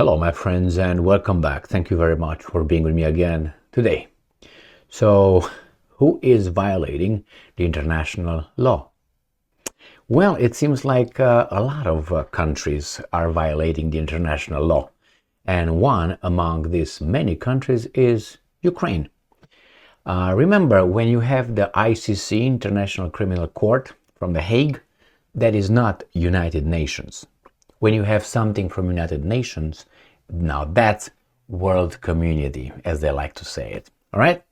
Hello, my friends, and welcome back. Thank you very much for being with me again today. So, who is violating the international law? Well, it seems like a lot of countries are violating the international law. And one among these many countries is Ukraine. Remember, when you have the ICC, International Criminal Court, from The Hague, that is not United Nations. When you have something from United Nations, now that's world community, as they like to say it. All right?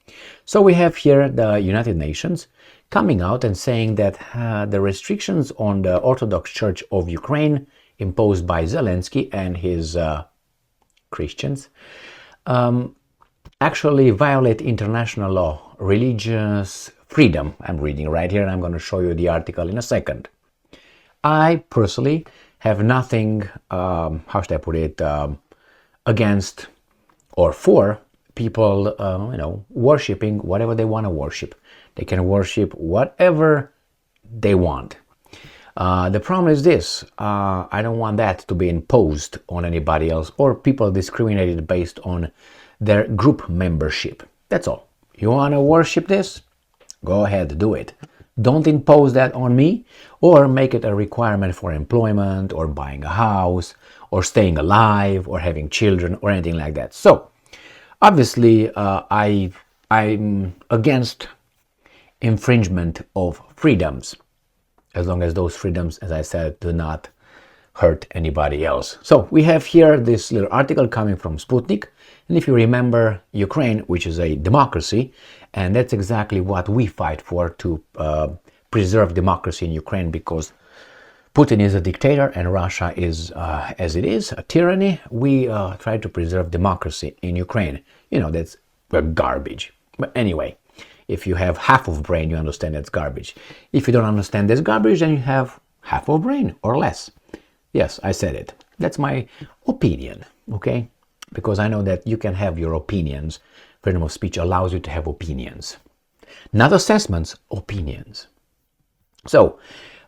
So we have here the United Nations coming out and saying that the restrictions on the Orthodox Church of Ukraine imposed by Zelensky and his Christians actually violate international law, religious freedom. I'm reading right here and I'm going to show you the article in a second. I personally have nothing, how should I put it, against or for people, worshiping whatever they want to worship. They can worship whatever they want. The problem is this, I don't want that to be imposed on anybody else or people discriminated based on their group membership. That's all. You want to worship this? Go ahead, do it. Don't impose that on me or make it a requirement for employment or buying a house or staying alive or having children or anything like that. So, obviously, I'm against infringement of freedoms, as long as those freedoms, as I said, do not hurt anybody else. So we have here this little article coming from Sputnik, and if you remember, Ukraine, which is a democracy, and that's exactly what we fight for, to preserve democracy in Ukraine, because Putin is a dictator and Russia is, as it is, a tyranny. We try to preserve democracy in Ukraine. You know, that's garbage. But anyway, if you have half of brain, you understand that's garbage. If you don't understand that's garbage, then you have half of brain or less. Yes, I said it. That's my opinion, okay? Because I know that you can have your opinions. Freedom of speech allows you to have opinions. Not assessments, opinions. So,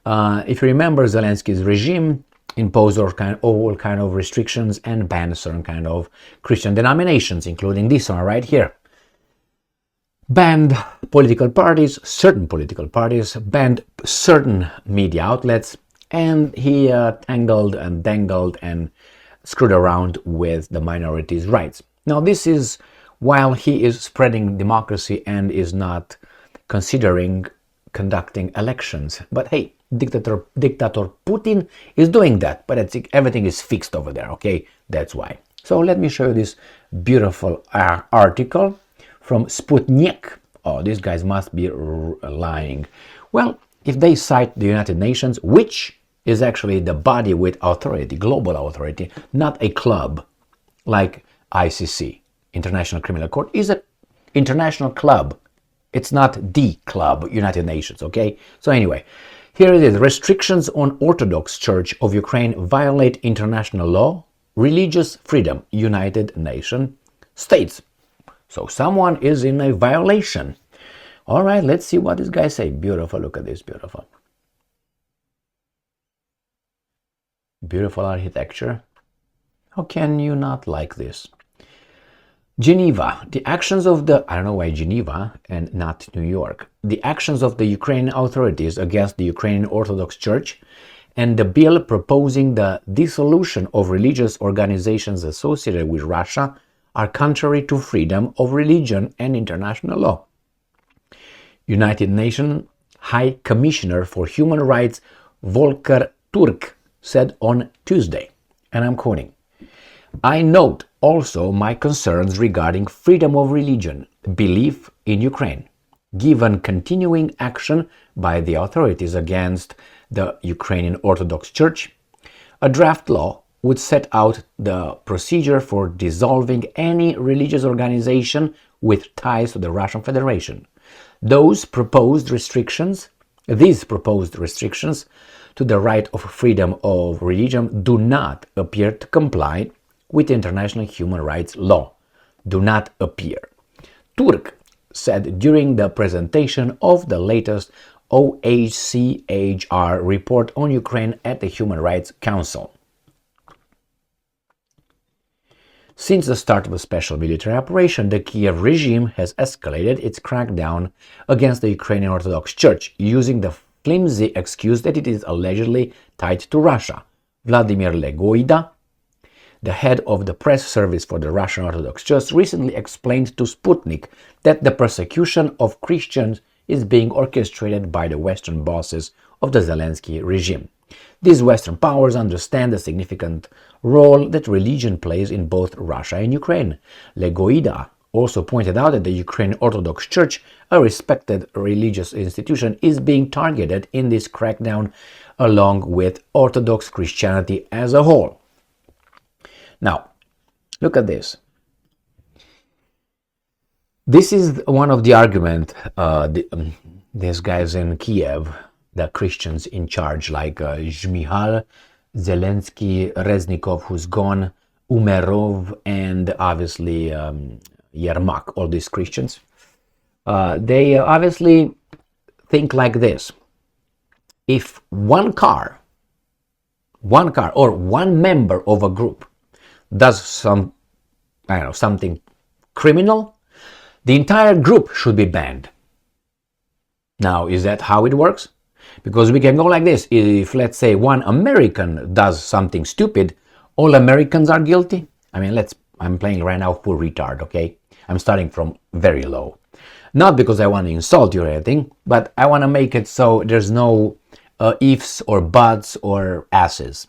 if you remember, Zelensky's regime imposed all kind of restrictions and banned certain kind of Christian denominations, including this one right here. Banned political parties, certain political parties, banned certain media outlets, and he tangled and dangled and screwed around with the minorities' rights. Now, this is while he is spreading democracy and is not considering conducting elections. But hey, dictator Putin is doing that, but everything is fixed over there, okay? That's why. So let me show you this beautiful article from Sputnik. Oh, these guys must be lying. Well, if they cite the United Nations, which is actually the body with authority, global authority, not a club like ICC, International Criminal Court, is an international club. It's not the club, United Nations, okay? So anyway, here it is. Restrictions on Orthodox Church of Ukraine violate international law, religious freedom, United Nations states. So someone is in a violation. All right, let's see what this guy say. Beautiful, look at this, beautiful. Beautiful architecture. How can you not like this? Geneva, the actions of the, I don't know why Geneva and not New York, the actions of the Ukrainian authorities against the Ukrainian Orthodox Church and the bill proposing the dissolution of religious organizations associated with Russia are contrary to freedom of religion and international law. United Nations High Commissioner for Human Rights Volker Turk said on Tuesday, and I'm quoting, "I note also my concerns regarding freedom of religion, belief in Ukraine, given continuing action by the authorities against the Ukrainian Orthodox Church. A draft law would set out the procedure for dissolving any religious organization with ties to the Russian Federation. These proposed restrictions to the right of freedom of religion do not appear to comply with international human rights law. Do not appear," Turk said during the presentation of the latest OHCHR report on Ukraine at the Human Rights Council. Since the start of a special military operation, the Kiev regime has escalated its crackdown against the Ukrainian Orthodox Church, using the flimsy excuse that it is allegedly tied to Russia. Vladimir Legoida, the head of the press service for the Russian Orthodox Church, recently explained to Sputnik that the persecution of Christians is being orchestrated by the Western bosses of the Zelensky regime. These Western powers understand the significant role that religion plays in both Russia and Ukraine. Legoida also pointed out that the Ukrainian Orthodox Church, a respected religious institution, is being targeted in this crackdown along with Orthodox Christianity as a whole. Now, look at this. This is one of the arguments these guys in Kiev, the Christians in charge, like Zhmyhal, Zelensky, Reznikov, who's gone, Umerov, and obviously Yermak, all these Christians. They obviously think like this. If one car or one member of a group does something criminal, the entire group should be banned. Now, is that how it works? Because we can go like this. If, let's say, one American does something stupid, all Americans are guilty? I mean, I'm playing right now full retard, okay? I'm starting from very low. Not because I want to insult you or anything, but I want to make it so there's no ifs or buts or asses.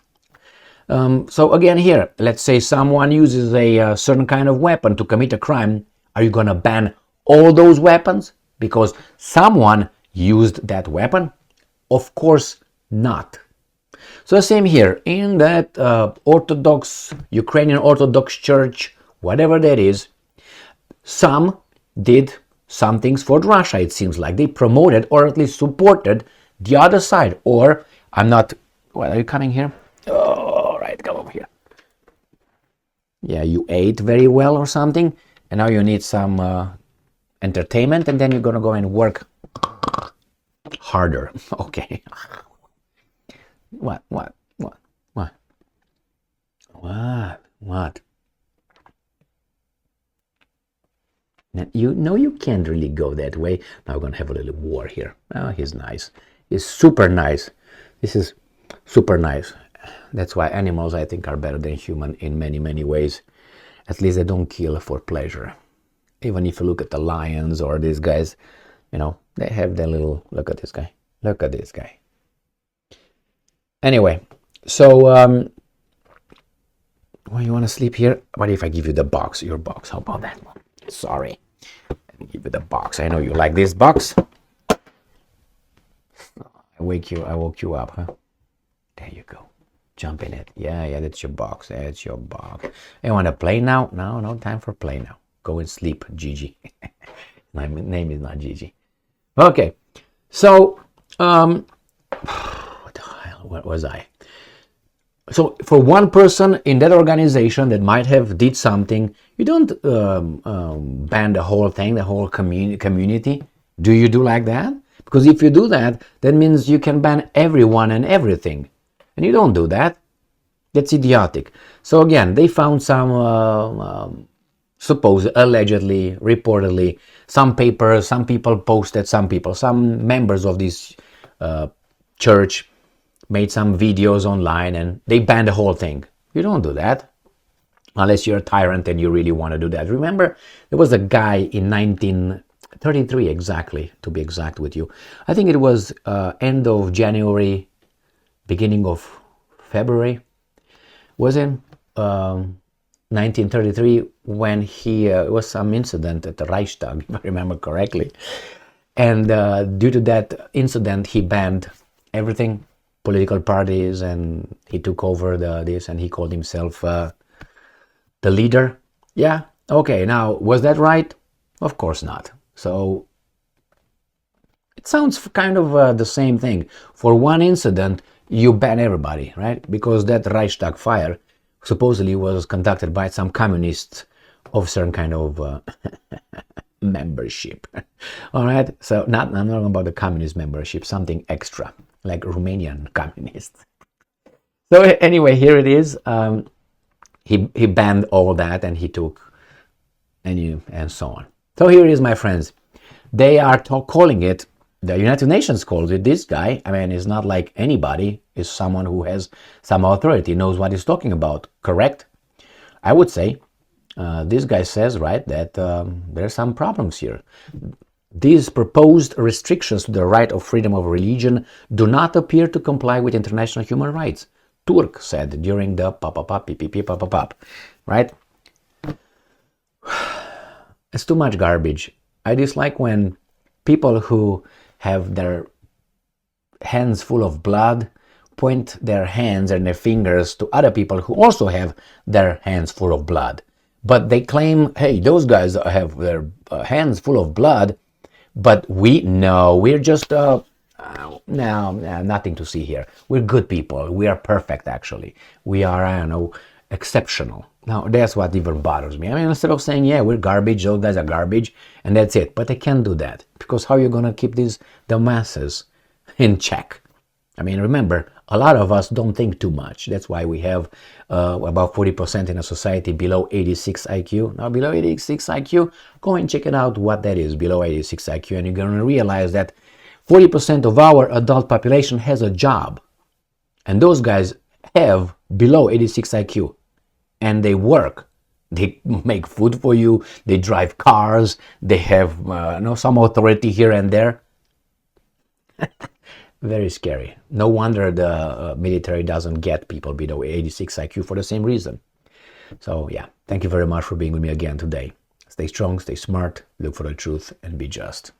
So again here, let's say someone uses a certain kind of weapon to commit a crime. Are you going to ban all those weapons because someone used that weapon? Of course not. So the same here, in that Ukrainian Orthodox Church, whatever that is, some did some things for Russia, it seems like. They promoted or at least supported the other side. Or, are you coming here? Oh, right, come over here. Yeah, you ate very well or something, and now you need some entertainment, and then you're going to go and work harder. Okay. What? Now, you can't really go that way. Now we're going to have a little war here. Oh, he's nice. He's super nice. This is super nice. That's why animals, I think, are better than human in many, many ways. At least they don't kill for pleasure. Even if you look at the lions or these guys, they have their little... Look at this guy. Look at this guy. Anyway, so... well, you want to sleep here? What if I give you the box? Your box. How about that one? Sorry. Let me give you the box. I know you like this box. I woke you up, huh? There you go. Jump in it. Yeah, that's your box. That's your box. You want to play now? No time for play now. Go and sleep, Gigi. My name is not Gigi. Okay. So, what the hell? What was I? So, for one person in that organization that might have did something, you don't ban the whole thing, the whole community. Do you do like that? Because if you do that, that means you can ban everyone and everything. And you don't do that. That's idiotic. So again, they found some, allegedly, reportedly, some papers, some people posted, some members of this church made some videos online and they banned the whole thing. You don't do that. Unless you're a tyrant and you really want to do that. Remember, there was a guy in 1933 exactly, to be exact with you. I think it was end of January, beginning of February, was in 1933 when he was some incident at the Reichstag, if I remember correctly. And due to that incident, he banned everything, political parties, and he took over this, and he called himself the leader. Yeah, okay, now, was that right? Of course not. So, it sounds kind of the same thing. For one incident, you ban everybody, right? Because that Reichstag fire supposedly was conducted by some communists of certain kind of membership. All right, so I'm not talking about the communist membership, something extra, like Romanian communists. So anyway, here it is. he banned all that, and he took and so on. So here is, my friends. They are calling it, the United Nations calls it, this guy, I mean, it's not like anybody, is someone who has some authority, knows what he's talking about, correct? I would say, this guy says, right, that there are some problems here. These proposed restrictions to the right of freedom of religion do not appear to comply with international human rights, Turk said during the right? It's too much garbage. I dislike when people who have their hands full of blood point their hands and their fingers to other people who also have their hands full of blood. But they claim, hey, those guys have their hands full of blood, but we're just, no, nothing to see here. We're good people. We are perfect, actually. We are, I don't know, exceptional. Now, that's what even bothers me. I mean, instead of saying, yeah, we're garbage, those guys are garbage, and that's it. But they can't do that, because how are you going to keep the masses in check? I mean, remember, a lot of us don't think too much. That's why we have about 40% in a society below 86 IQ. Now, below 86 IQ, go and check it out what that is, below 86 IQ, and you're going to realize that 40% of our adult population has a job. And those guys have below 86 IQ. And they work. They make food for you. They drive cars. They have some authority here and there. Very scary. No wonder the military doesn't get people below 86 IQ for the same reason. So yeah, thank you very much for being with me again today. Stay strong, stay smart, look for the truth, and be just.